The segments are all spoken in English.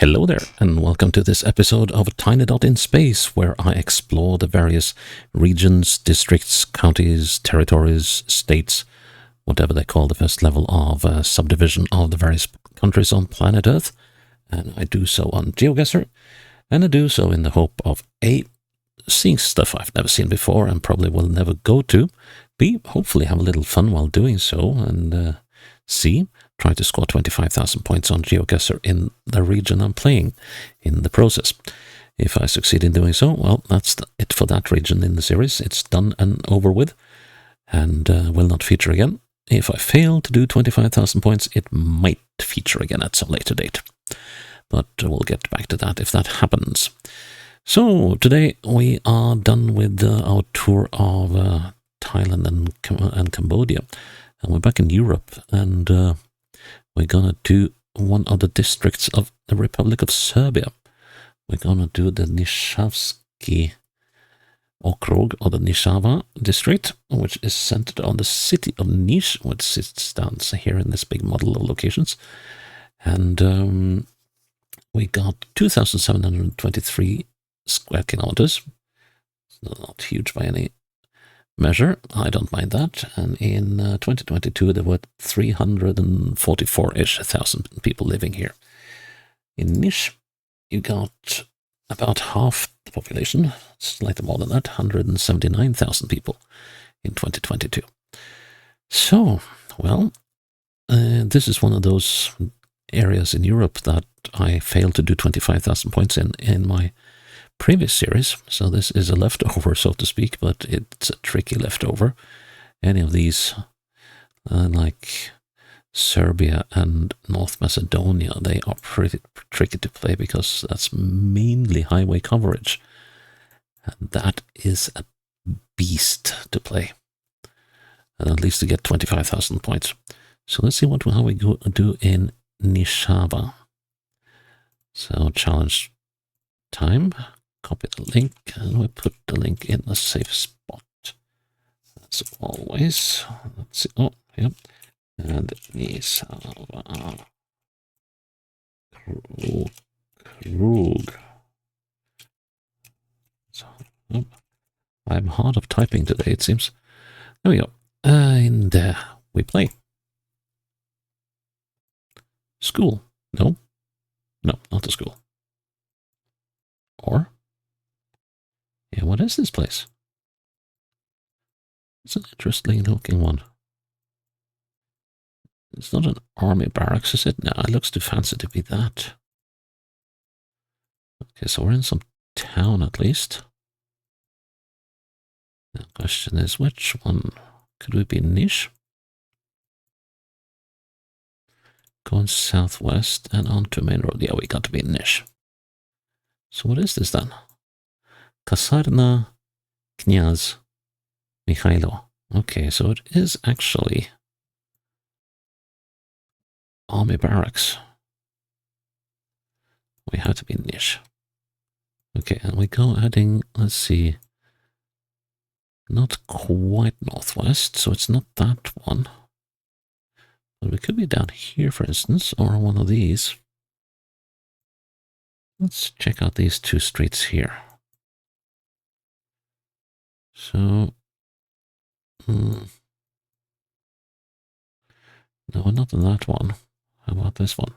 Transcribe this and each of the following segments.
Hello there, and welcome to this episode of Tiny Dot in Space, where I explore the various regions, districts, counties, territories, states, whatever they call the first level of subdivision of the various countries on planet Earth. And I do so on GeoGuessr, and I do so in the hope of A, seeing stuff I've never seen before and probably will never go to, B, hopefully have a little fun while doing so, and C, try to score 25,000 points on GeoGuessr in the region I'm playing in the process. If I succeed in doing so, well, that's it for that region in the series. It's done and over with, and will not feature again. If I fail to do 25,000 points, it might feature again at some later date. But we'll get back to that if that happens. So, today we are done with our tour of Thailand and Cambodia. And we're back in Europe, and we're gonna do one of the districts of the Republic of Serbia. We're gonna do the Nišavski okrug, or the Nišava district, which is centered on the city of Niš, which sits down here in this big model of locations. And we got 2,723 square kilometers. It's not huge by any measure. I don't mind that. And in 2022, there were 344-ish thousand people living here. In Niš, you got about half the population, slightly more than that, 179,000 people in 2022. So, well, this is one of those areas in Europe that I failed to do 25,000 points in my previous series, so this is a leftover, so to speak, but it's a tricky leftover. Any of these, like Serbia and North Macedonia, they are pretty tricky to play because that's mainly highway coverage, and that is a beast to play, and at least to get 25,000 points. So let's see how we do in Nišava. So challenge time. Copy the link, and we put the link in a safe spot, as always. Let's see. Oh, yep. And Nišava. Krug. So, oh, I'm hard of typing today, it seems. There we go. And we play. School. No, not the school. Or, yeah, what is this place? It's an interesting looking one. It's not an army barracks, is it? No, it looks too fancy to be that. Okay, so we're in some town at least. The question is, which one? Could we be Niš? Going southwest and onto main road. Yeah, we got to be Niš. So what is this then? Kasarna Knyaz Mikhailo. Okay, so it is actually army barracks. We have to be Niš. Okay, and we go heading, let's see, not quite northwest, so it's not that one. But we could be down here, for instance, or one of these. Let's check out these two streets here. So, no, not in that one. How about this one?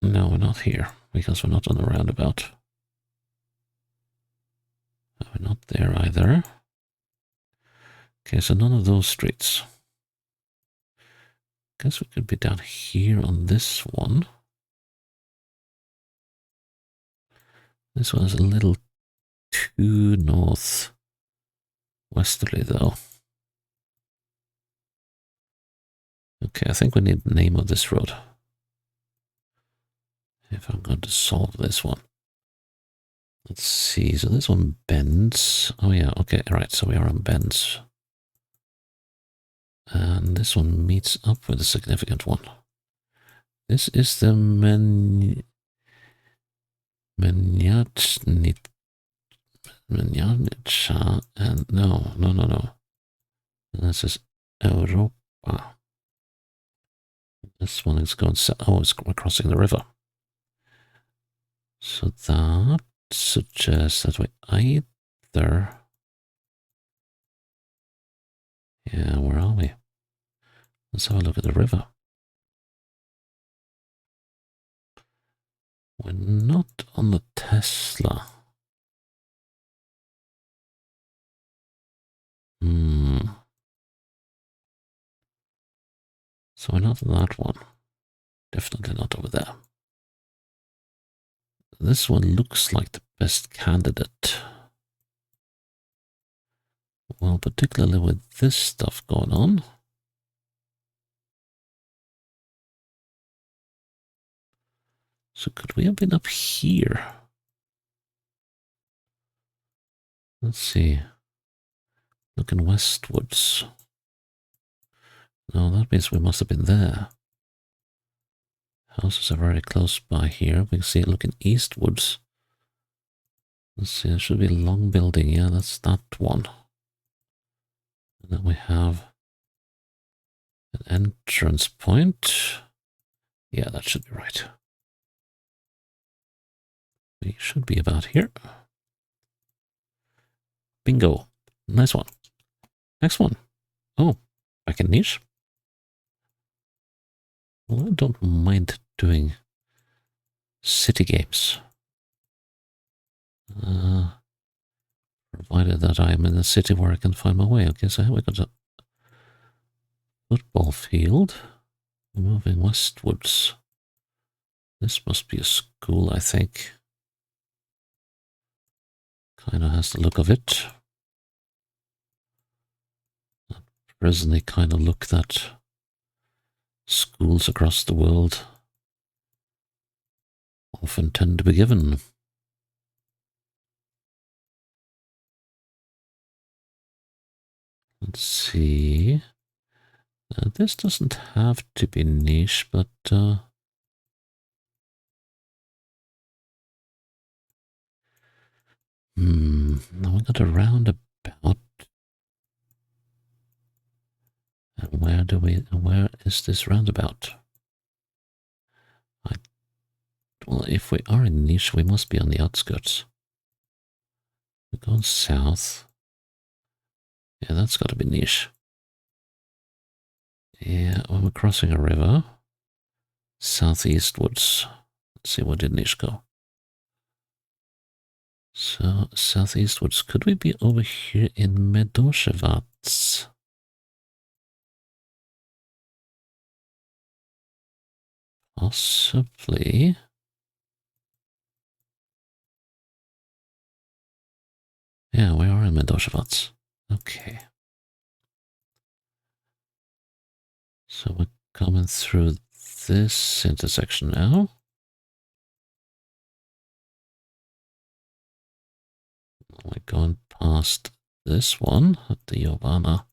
No, we're not here, because we're not on the roundabout. We're not there either. Okay, so none of those streets. Guess we could be down here on this one. This one is a little too northwesterly, though. Okay, I think we need the name of this road. If I'm going to solve this one. Let's see, so this one bends. Oh yeah, okay, right, so we are on bends. And this one meets up with a significant one. This is the Menjatnica, and no. This is Europa. This one is going south. Oh, we're crossing the river. So that suggests that we either... Yeah, where are we? Let's have a look at the river. We're not on the Tesla. So we're not on that one. Definitely not over there. This one looks like the best candidate. Well, particularly with this stuff going on. So could we have been up here? Let's see. Looking westwards. No, that means we must have been there. Houses are very close by here. We can see it looking eastwards. Let's see, there should be a long building. Yeah, that's that one. And then we have an entrance point. Yeah, that should be right. We should be about here. Bingo. Nice one. Next one. Oh, back in niche. Well, I don't mind doing city games. Provided that I am in a city where I can find my way. Okay, so here we got a football field. Moving westwards. This must be a school, I think. Kind of has the look of it. Presently kind of look that schools across the world often tend to be given. Let's see. This doesn't have to be niche, but now we got a roundabout. And where is this roundabout? Well, if we are in niche, we must be on the outskirts. We're going south. Yeah, that's got to be niche. Yeah, when we're crossing a river, southeastwards. Let's see, where did niche go? So, southeastwards. Could we be over here in Medoshevac? Possibly. Yeah, we are in Medoshevac. Okay. So we're coming through this intersection now. We're going past this one at the Yovana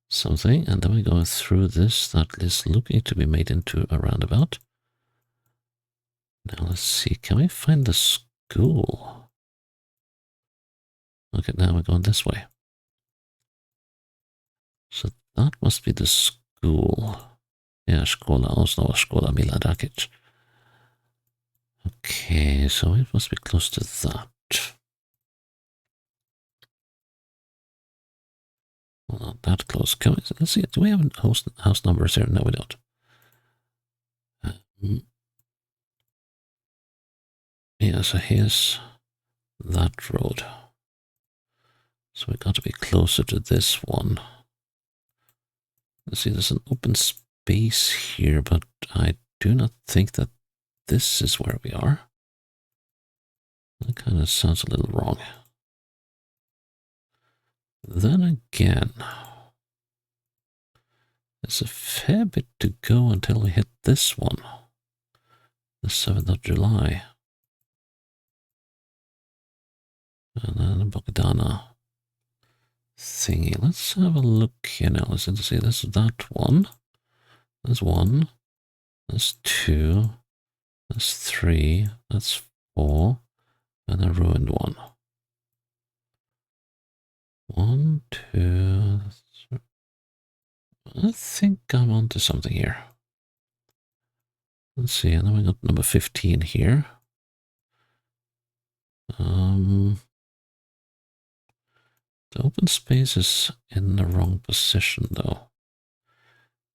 something, and then we're going through this that is looking to be made into a roundabout. Now let's see, can we find the school? Okay, now we're going this way. So that must be the school. Yeah, Szkola Osnowa Szkola Miladakic. Okay, so it must be close to that. Well, not that close. Let's see, do we have house numbers here? No, we don't. Yeah, so here's that road. So we got to be closer to this one. Let's see, there's an open space here, but I do not think that this is where we are. That kind of sounds a little wrong. Then again, there's a fair bit to go until we hit this one, the 7th of July. And then Bogdana thingy. Let's have a look here now. Let's see, this is that one. There's one. That's two. That's three. That's four. And a ruined one. One, two, three. I think I'm onto something here. Let's see, and then we got number 15 here. The open space is in the wrong position, though.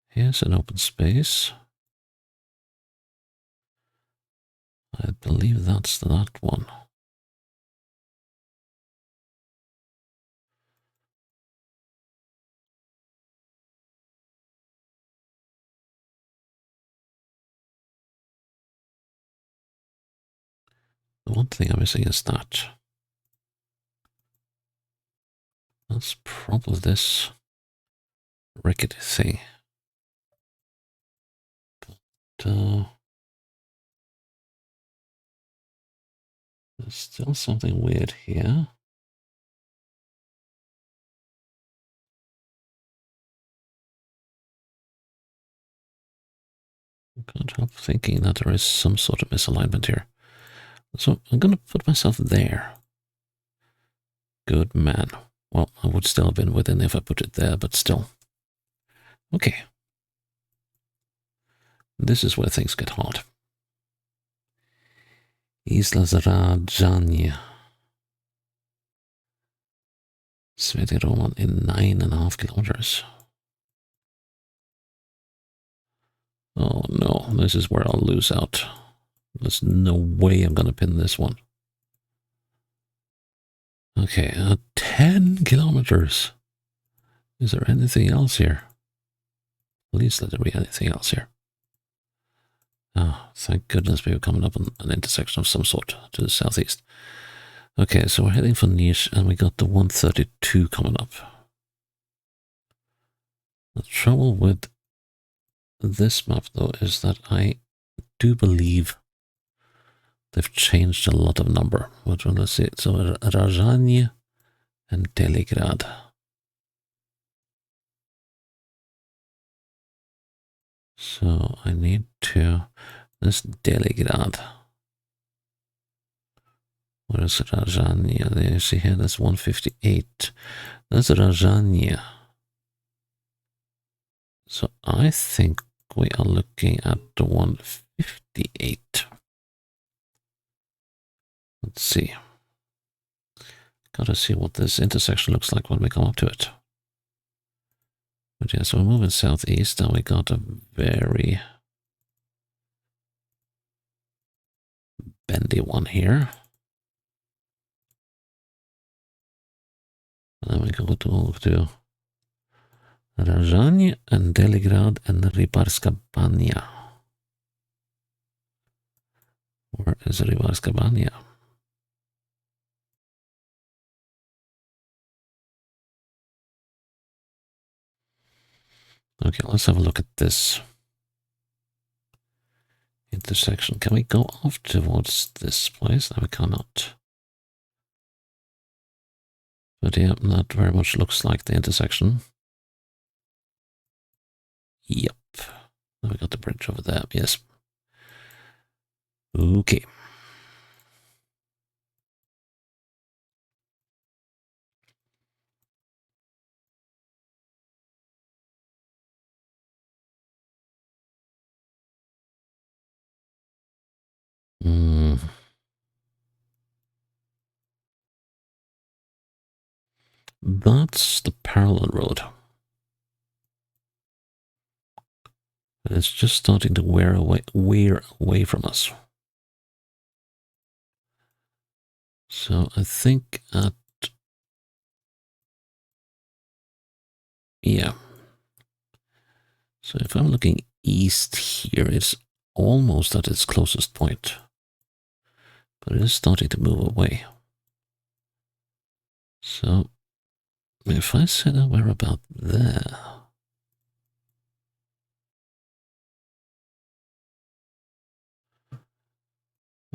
Here's an open space. I believe that's that one. The one thing I'm missing is that. That's probably this rickety thing. But there's still something weird here. I can't help thinking that there is some sort of misalignment here. So I'm going to put myself there. Good man. Well, I would still have been within if I put it there, but still. Okay. This is where things get hard. Islas Rajanya. Sveti Roman in 9.5 kilometers. Oh no, this is where I'll lose out. There's no way I'm going to pin this one. Okay, 10 kilometers. Is there anything else here? Please let there be anything else here. Oh, thank goodness we were coming up on an intersection of some sort to the southeast. Okay, so we're heading for Niš, and we got the 132 coming up. The trouble with this map, though, is that I do believe they've changed a lot of number. But let's see. So Rajanya and Telegrad. So I need to... This Telegrad. What is Rajanya? There you see here, that's 158. That's Rajanya. So I think we are looking at the 158. Let's see. Gotta see what this intersection looks like when we come up to it. But yeah, so we're moving southeast, and we got a very bendy one here. And then we go to Rajany and Deligrad and Rybarska Bania. Where is Rybarska Bania? Okay, let's have a look at this intersection. Can we go off towards this place? No, we cannot. But yeah, that very much looks like the intersection. Yep. Now we got the bridge over there, yes. Okay. That's the parallel road. It's just starting to wear away from us. So I think yeah. So if I'm looking east here, it's almost at its closest point. But it is starting to move away. So if I set up where about there,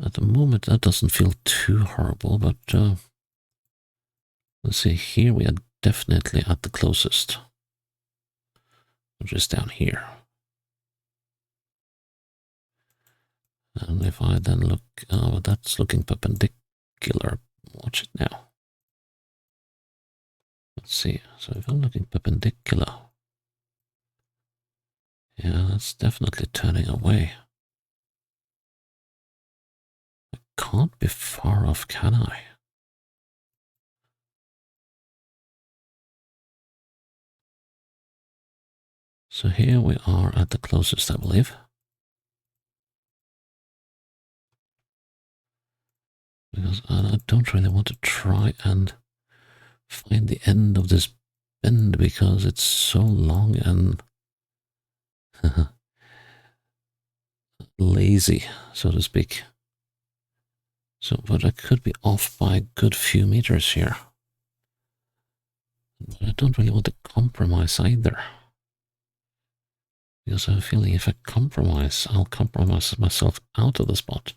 at the moment that doesn't feel too horrible, but let's see, here we are definitely at the closest, which is down here. And if I then look, that's looking perpendicular. Watch it now. Let's see, so if I'm looking perpendicular, yeah, that's definitely turning away. can't be far off, can I? So here we are at the closest, I believe. Because I don't really want to try and find the end of this bend because it's so long and lazy, so to speak. So, but I could be off by a good few meters here. But I don't really want to compromise either. Because I have a feeling if I compromise, I'll compromise myself out of the spot.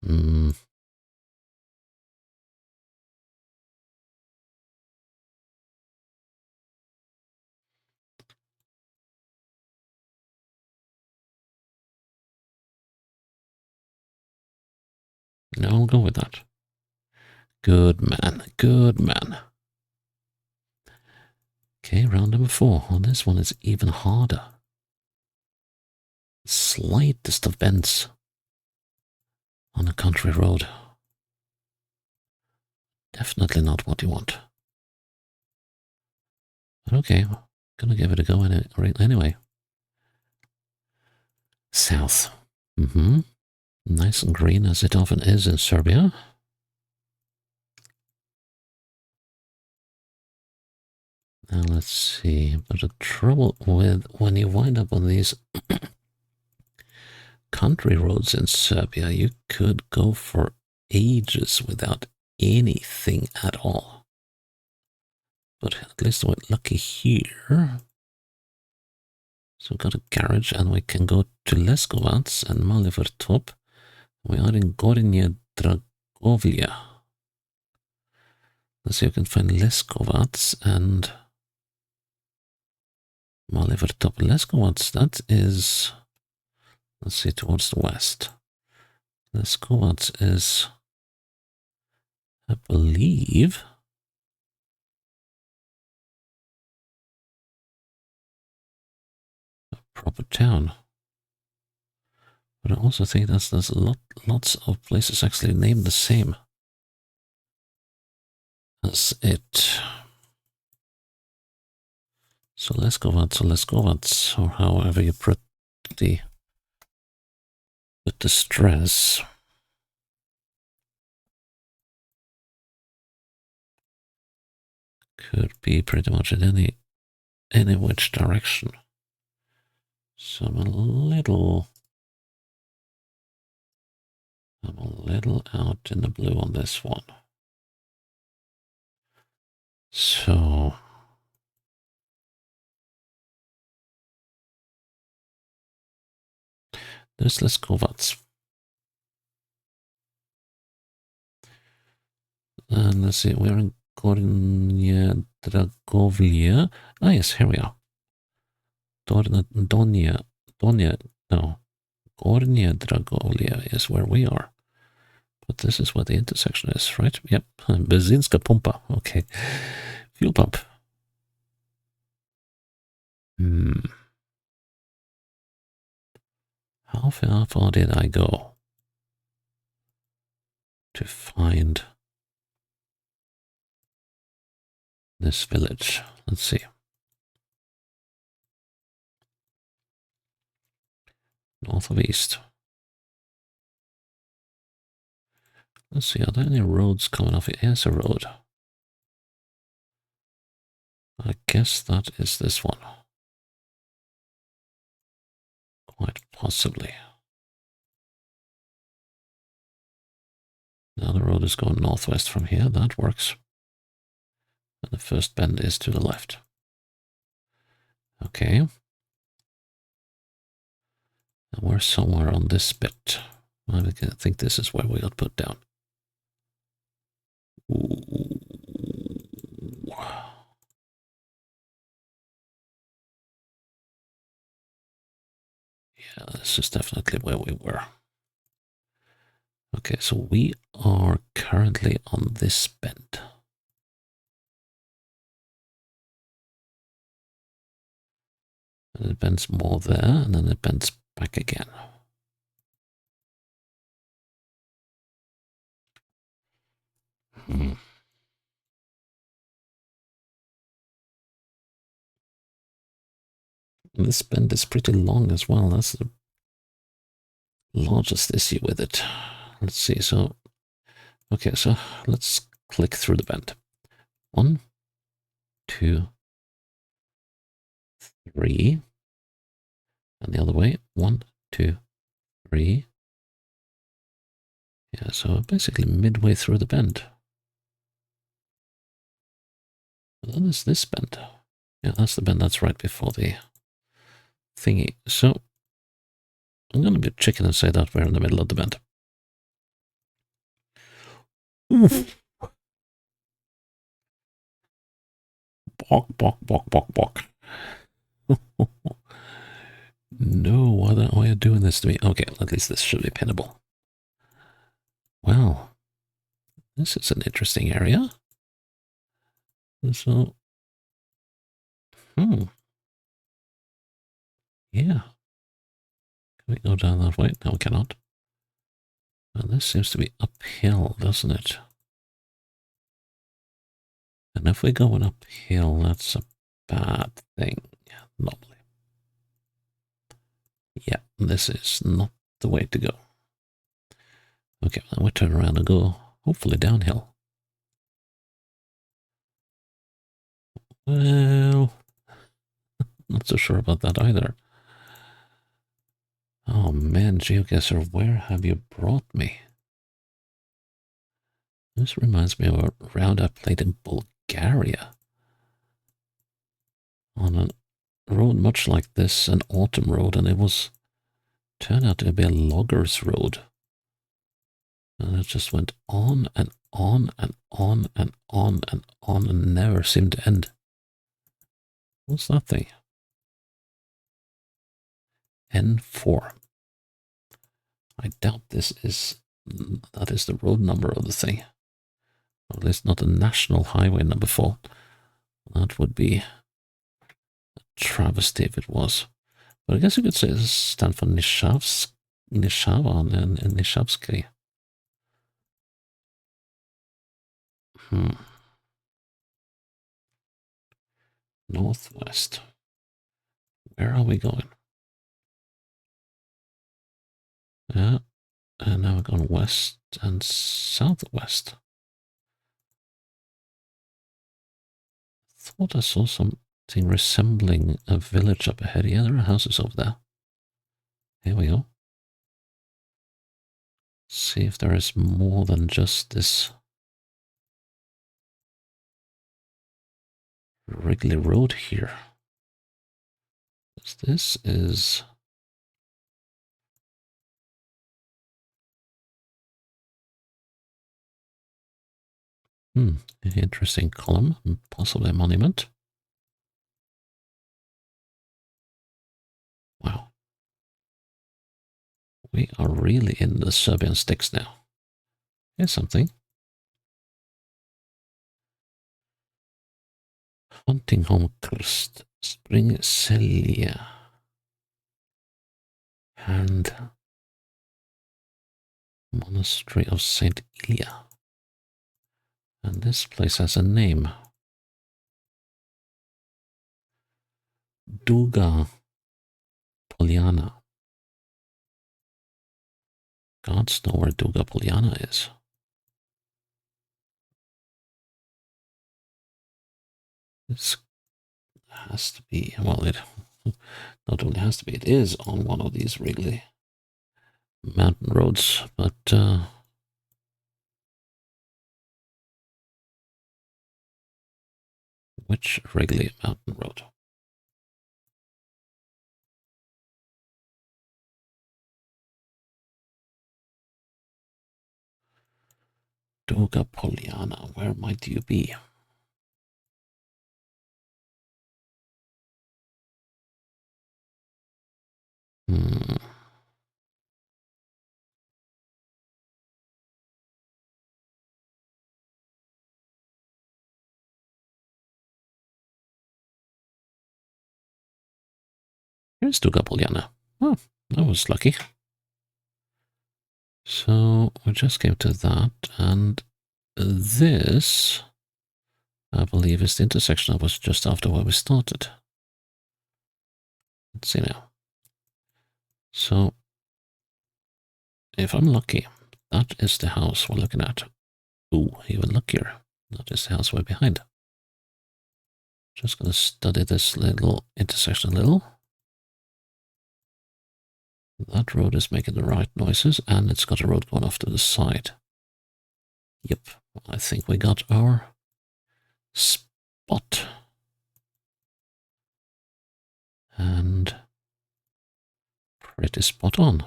Hmm. No, I'll go with that. Good man, good man. Okay, round number 4. On this one, it's even harder. Slightest of bends on a country road. Definitely not what you want. But okay, gonna give it a go anyway. South. Mm-hmm. Nice and green as it often is in Serbia. Now let's see. But the trouble with when you wind up on these country roads in Serbia, you could go for ages without anything at all. But at least we're lucky here. So we've got a garage and we can go to Leskovac and Malivertop. We are in Gornja Dragovlja. Let's see if we can find Leskovac and Malivertop. Leskovac, that is, let's see, towards the west. Leskovac is, I believe, a proper town. But I also think there's lots of places actually named the same as it. So Leskovac, or however you put the stress. Could be pretty much in any which direction. So I'm a little out in the blue on this one. So there's Leskovac. And let's see, we're in Gornja Dragovlja. Ah, yes, here we are. Gornja Dragovlja is where we are. But this is where the intersection is, right? Yep. Benzinska pumpa. Okay. Fuel pump. How far did I go to find this village? Let's see. North of east. Let's see, are there any roads coming off here? Here's a road. I guess that is this one. Quite possibly. Now the road is going northwest from here. That works. And the first bend is to the left. Okay. And we're somewhere on this bit. I think this is where we got put down. Ooh. Yeah, this is definitely where we were. Okay, so we are currently on this bend. And it bends more there, and then it bends back again. Hmm. And this bend is pretty long as well. That's the largest issue with it. Let's see. So, okay, so let's click through the bend. 1, 2, 3. And the other way. 1, 2, 3. Yeah, so basically midway through the bend. And then there's this bend. Yeah, that's the bend that's right before the thingy. So I'm going to be chicken and say that we're in the middle of the bend. Oof. Bok, bok, bok, bok, bok. No, why are you doing this to me? Okay, at least this should be pinnable. Well, this is an interesting area. So, yeah. Can we go down that way? No, we cannot. Well, this seems to be uphill, doesn't it? And if we're going uphill, that's a bad thing, normally. Yeah, this is not the way to go. Okay, then we turn around and go, hopefully downhill. Well, not so sure about that either. Oh man, GeoGuessr, where have you brought me? This reminds me of a round I played in Bulgaria. On a road much like this, an autumn road, and it was turned out to be a logger's road. And it just went on and on and on and on and on and never seemed to end. What's that thing? N4. I doubt that is the road number of the thing. Or at least not the national highway number 4. That would be a travesty if it was. But I guess you could say it stands for Nišava and Nishavsky. Northwest. Where are we going? Yeah, and now we're going west and southwest. Thought I saw something resembling a village up ahead. Yeah, there are houses over there. Here we go. See if there is more than just this Wrigley Road here. This is... interesting column, possibly a monument. Wow. We are really in the Serbian sticks now. Here's something. Hunting Home Krst, Spring Celia, and Monastery of Saint Ilya. And this place has a name. Duga Polyana. Gods know where Duga Polyana is. This has to be, well, it not only has to be, it is on one of these Wrigley mountain roads, but which Wrigley mountain road? Duga Polyana, where might you be? Hmm. Here's Tugapoljanna. Oh, that was lucky. So we just came to that, and this, I believe, is the intersection that was just after where we started. Let's see now. So, if I'm lucky, that is the house we're looking at. Ooh, even luckier. That is the house we're behind. Just going to study this little intersection a little. That road is making the right noises, and it's got a road going off to the side. Yep, I think we got our spot. And pretty spot on.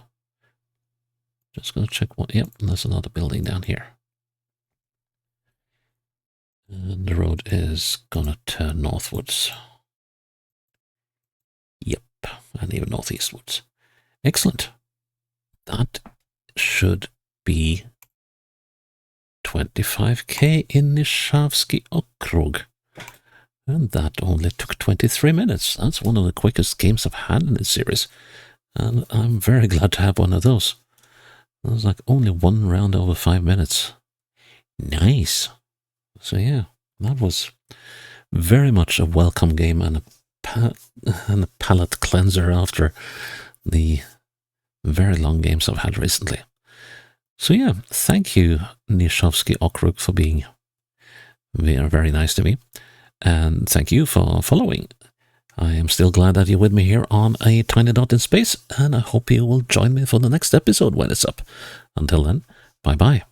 Just going to check what, yep, there's another building down here. And the road is going to turn northwards. Yep, and even northeastwards. Excellent. That should be 25k in Nishavsky okrug. And that only took 23 minutes. That's one of the quickest games I've had in this series. And I'm very glad to have one of those. It was like only one round over 5 minutes. Nice. So yeah, that was very much a welcome game and a palate cleanser after the very long games I've had recently. So yeah, thank you, Nishavsky okrug, for being very nice to me. And thank you for following. I am still glad that you're with me here on A Tiny Dot in Space, and I hope you will join me for the next episode when it's up. Until then, bye-bye.